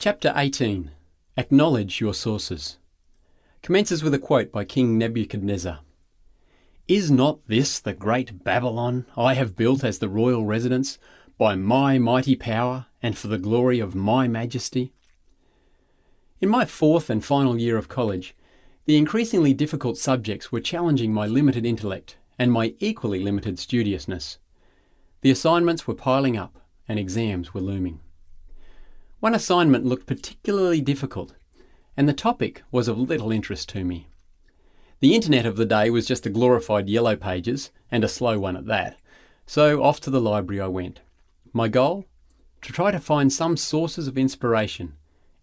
Chapter 18. Acknowledge your sources. Commences with a quote by King Nebuchadnezzar. "Is not this the great Babylon I have built as the royal residence by my mighty power and for the glory of my majesty?" In my fourth and final year of college, the increasingly difficult subjects were challenging my limited intellect and my equally limited studiousness. The assignments were piling up and exams were looming. One assignment looked particularly difficult, and the topic was of little interest to me. The internet of the day was just a glorified Yellow Pages, and a slow one at that, so off to the library I went. My goal? To try to find some sources of inspiration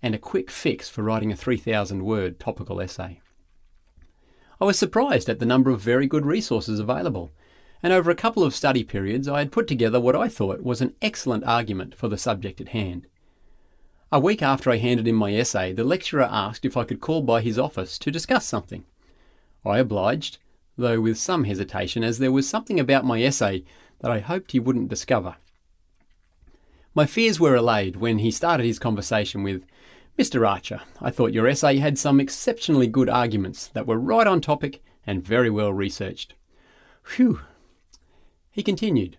and a quick fix for writing a 3,000-word topical essay. I was surprised at the number of very good resources available, and over a couple of study periods I had put together what I thought was an excellent argument for the subject at hand. A week after I handed in my essay, the lecturer asked if I could call by his office to discuss something. I obliged, though with some hesitation, as there was something about my essay that I hoped he wouldn't discover. My fears were allayed when he started his conversation with, "Mr. Archer, I thought your essay had some exceptionally good arguments that were right on topic and very well researched." Phew! He continued,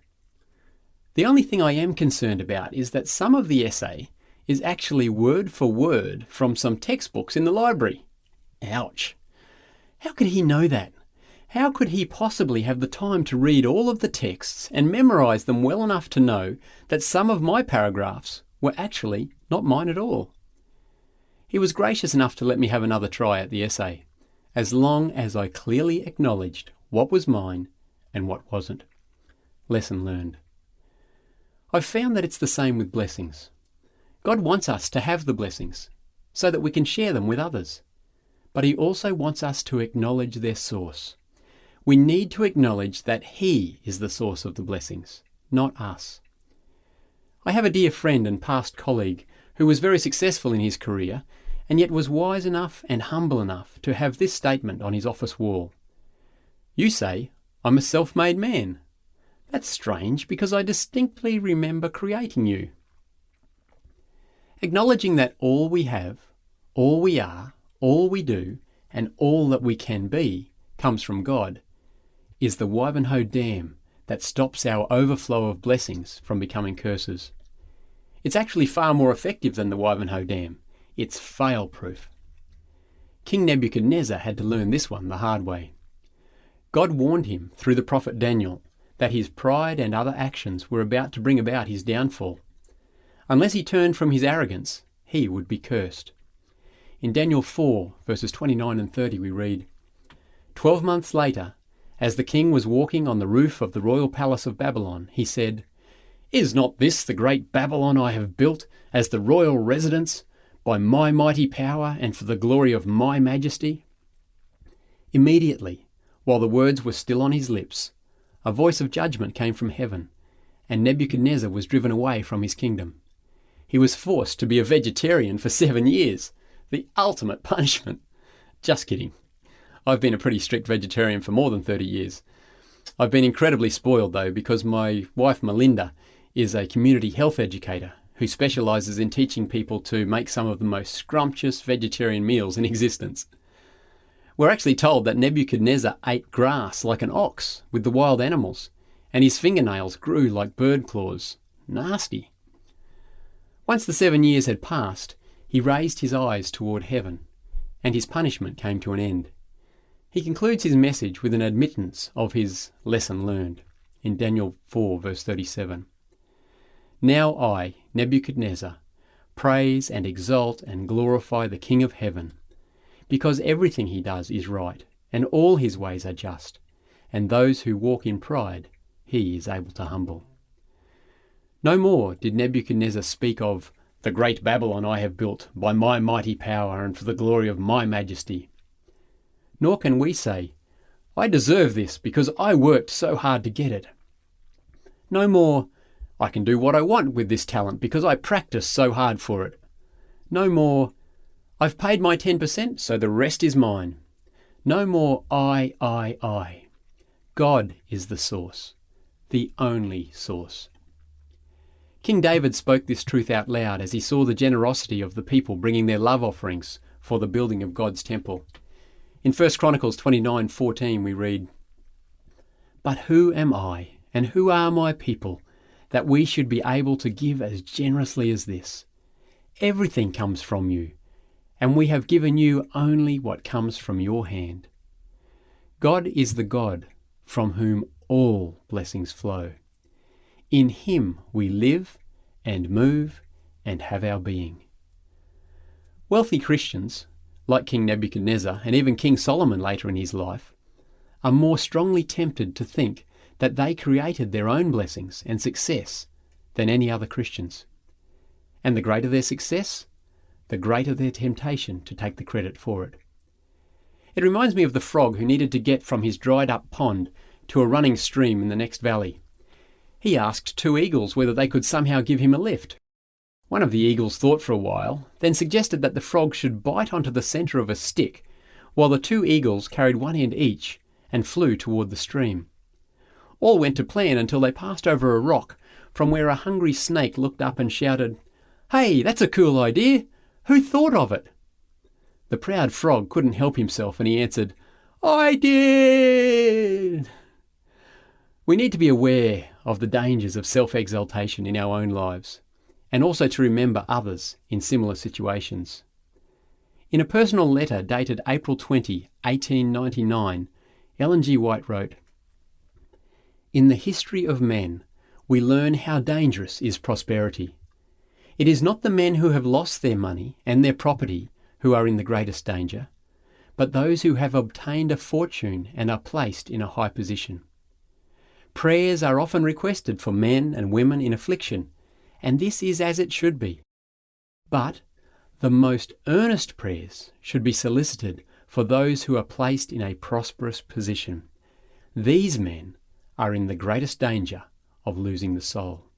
"The only thing I am concerned about is that some of the essay is actually word for word from some textbooks in the library." Ouch! How could he know that? How could he possibly have the time to read all of the texts and memorise them well enough to know that some of my paragraphs were actually not mine at all? He was gracious enough to let me have another try at the essay, as long as I clearly acknowledged what was mine and what wasn't. Lesson learned. I've found that it's the same with blessings. God wants us to have the blessings so that we can share them with others. But he also wants us to acknowledge their source. We need to acknowledge that he is the source of the blessings, not us. I have a dear friend and past colleague who was very successful in his career and yet was wise enough and humble enough to have this statement on his office wall. "You say, I'm a self-made man. That's strange because I distinctly remember creating you." Acknowledging that all we have, all we are, all we do, and all that we can be comes from God is the Wivenhoe Dam that stops our overflow of blessings from becoming curses. It's actually far more effective than the Wivenhoe Dam. It's fail-proof. King Nebuchadnezzar had to learn this one the hard way. God warned him through the prophet Daniel that his pride and other actions were about to bring about his downfall. Unless he turned from his arrogance, he would be cursed. In Daniel 4, verses 29 and 30 we read, 12 months later, as the king was walking on the roof of the royal palace of Babylon, he said, "Is not this the great Babylon I have built as the royal residence by my mighty power and for the glory of my majesty?" Immediately, while the words were still on his lips, a voice of judgment came from heaven, and Nebuchadnezzar was driven away from his kingdom. He was forced to be a vegetarian for 7 years. The ultimate punishment. Just kidding. I've been a pretty strict vegetarian for more than 30 years. I've been incredibly spoiled though, because my wife Melinda is a community health educator who specialises in teaching people to make some of the most scrumptious vegetarian meals in existence. We're actually told that Nebuchadnezzar ate grass like an ox with the wild animals, and his fingernails grew like bird claws. Nasty. Once the 7 years had passed, he raised his eyes toward heaven, and his punishment came to an end. He concludes his message with an admittance of his lesson learned in Daniel 4, verse 37. "Now I, Nebuchadnezzar, praise and exalt and glorify the King of heaven, because everything he does is right, and all his ways are just, and those who walk in pride he is able to humble." No more did Nebuchadnezzar speak of the great Babylon I have built by my mighty power and for the glory of my majesty. Nor can we say, "I deserve this because I worked so hard to get it." No more, "I can do what I want with this talent because I practiced so hard for it." No more, "I've paid my 10%, so the rest is mine." No more I. God is the source, the only source. King David spoke this truth out loud as he saw the generosity of the people bringing their love offerings for the building of God's temple. In 1 Chronicles 29:14 we read, "But who am I, and who are my people, that we should be able to give as generously as this? Everything comes from you, and we have given you only what comes from your hand." God is the God from whom all blessings flow. In him we live and move and have our being. Wealthy Christians, like King Nebuchadnezzar and even King Solomon later in his life, are more strongly tempted to think that they created their own blessings and success than any other Christians. And the greater their success, the greater their temptation to take the credit for it. It reminds me of the frog who needed to get from his dried up pond to a running stream in the next valley. He asked two eagles whether they could somehow give him a lift. One of the eagles thought for a while, then suggested that the frog should bite onto the centre of a stick, while the two eagles carried one end each and flew toward the stream. All went to plan until they passed over a rock from where a hungry snake looked up and shouted, "Hey, that's a cool idea! Who thought of it?" The proud frog couldn't help himself and he answered, "I did!" We need to be aware of the dangers of self-exaltation in our own lives, and also to remember others in similar situations. In a personal letter dated April 20, 1899, Ellen G. White wrote, "In the history of men, we learn how dangerous is prosperity. It is not the men who have lost their money and their property who are in the greatest danger, but those who have obtained a fortune and are placed in a high position. Prayers are often requested for men and women in affliction, and this is as it should be. But the most earnest prayers should be solicited for those who are placed in a prosperous position. These men are in the greatest danger of losing the soul.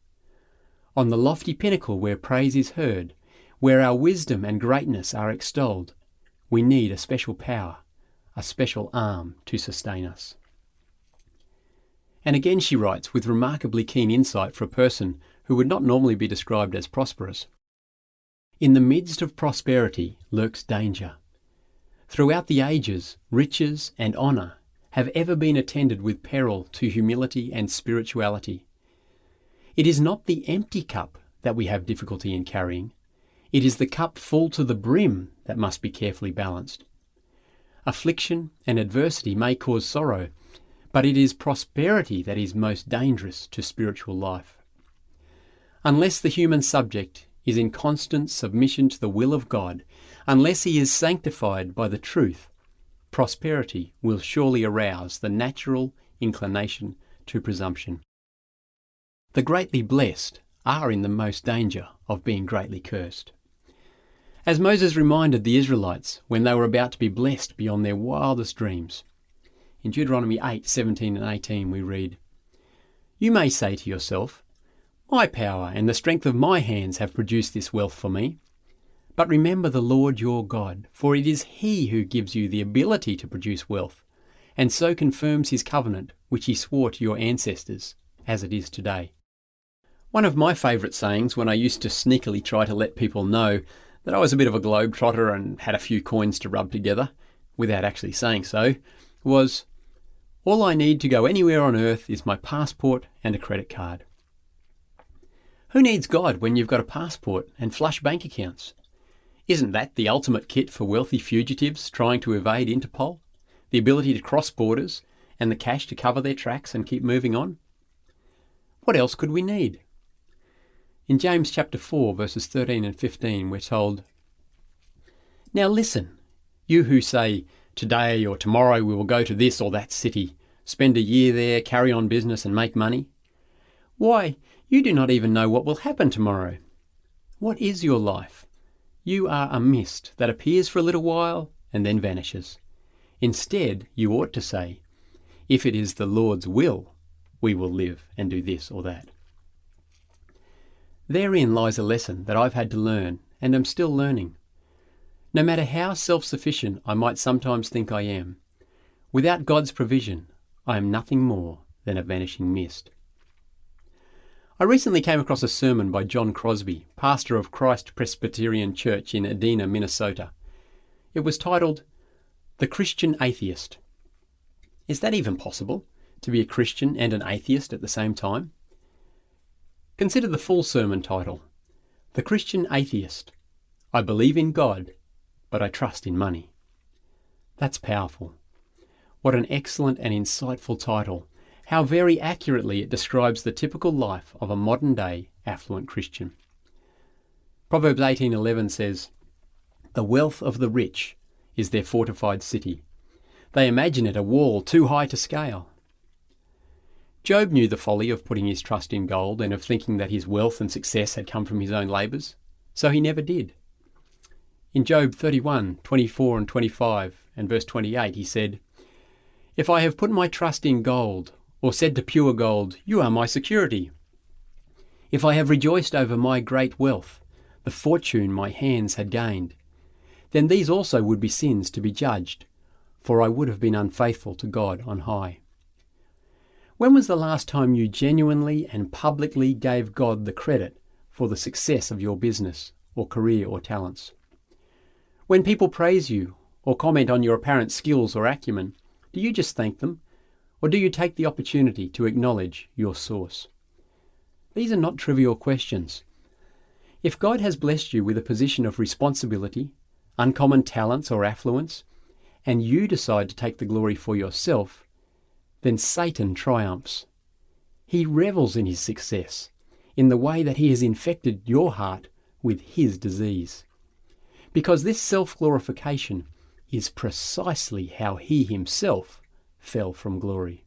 On the lofty pinnacle where praise is heard, where our wisdom and greatness are extolled, we need a special power, a special arm to sustain us." And again she writes with remarkably keen insight for a person who would not normally be described as prosperous. "In the midst of prosperity lurks danger. Throughout the ages, riches and honour have ever been attended with peril to humility and spirituality. It is not the empty cup that we have difficulty in carrying. It is the cup full to the brim that must be carefully balanced. Affliction and adversity may cause sorrow, but it is prosperity that is most dangerous to spiritual life. Unless the human subject is in constant submission to the will of God, unless he is sanctified by the truth, prosperity will surely arouse the natural inclination to presumption. The greatly blessed are in the most danger of being greatly cursed. As Moses reminded the Israelites when they were about to be blessed beyond their wildest dreams, in Deuteronomy 8:17 and 18 we read, "You may say to yourself, 'My power and the strength of my hands have produced this wealth for me.' But remember the Lord your God, for it is He who gives you the ability to produce wealth, and so confirms His covenant, which He swore to your ancestors, as it is today." One of my favourite sayings when I used to sneakily try to let people know that I was a bit of a globetrotter and had a few coins to rub together, without actually saying so, was, "All I need to go anywhere on earth is my passport and a credit card." Who needs God when you've got a passport and flush bank accounts? Isn't that the ultimate kit for wealthy fugitives trying to evade Interpol? The ability to cross borders and the cash to cover their tracks and keep moving on? What else could we need? In James chapter 4, verses 13 and 15, we're told, "Now listen, you who say, 'Today or tomorrow we will go to this or that city, spend a year there, carry on business and make money.' Why, you do not even know what will happen tomorrow. What is your life? You are a mist that appears for a little while and then vanishes. Instead, you ought to say, 'If it is the Lord's will, we will live and do this or that.'" Therein lies a lesson that I've had to learn and am still learning. No matter how self-sufficient I might sometimes think I am, without God's provision, I am nothing more than a vanishing mist. I recently came across a sermon by John Crosby, pastor of Christ Presbyterian Church in Edina, Minnesota. It was titled, "The Christian Atheist." Is that even possible, to be a Christian and an atheist at the same time? Consider the full sermon title, "The Christian Atheist. I believe in God, but I trust in money." That's powerful. What an excellent and insightful title. How very accurately it describes the typical life of a modern-day affluent Christian. Proverbs 18:11 says, "The wealth of the rich is their fortified city. They imagine it a wall too high to scale." Job knew the folly of putting his trust in gold and of thinking that his wealth and success had come from his own labours, so he never did. In Job 31:24 and 25 and verse 28 he said, "If I have put my trust in gold, or said to pure gold, 'You are my security,' if I have rejoiced over my great wealth, the fortune my hands had gained, then these also would be sins to be judged, for I would have been unfaithful to God on high." When was the last time you genuinely and publicly gave God the credit for the success of your business or career or talents? When people praise you or comment on your apparent skills or acumen, do you just thank them, or do you take the opportunity to acknowledge your source? These are not trivial questions. If God has blessed you with a position of responsibility, uncommon talents or affluence, and you decide to take the glory for yourself, then Satan triumphs. He revels in his success, in the way that he has infected your heart with his disease. Because this self-glorification is precisely how he himself fell from glory.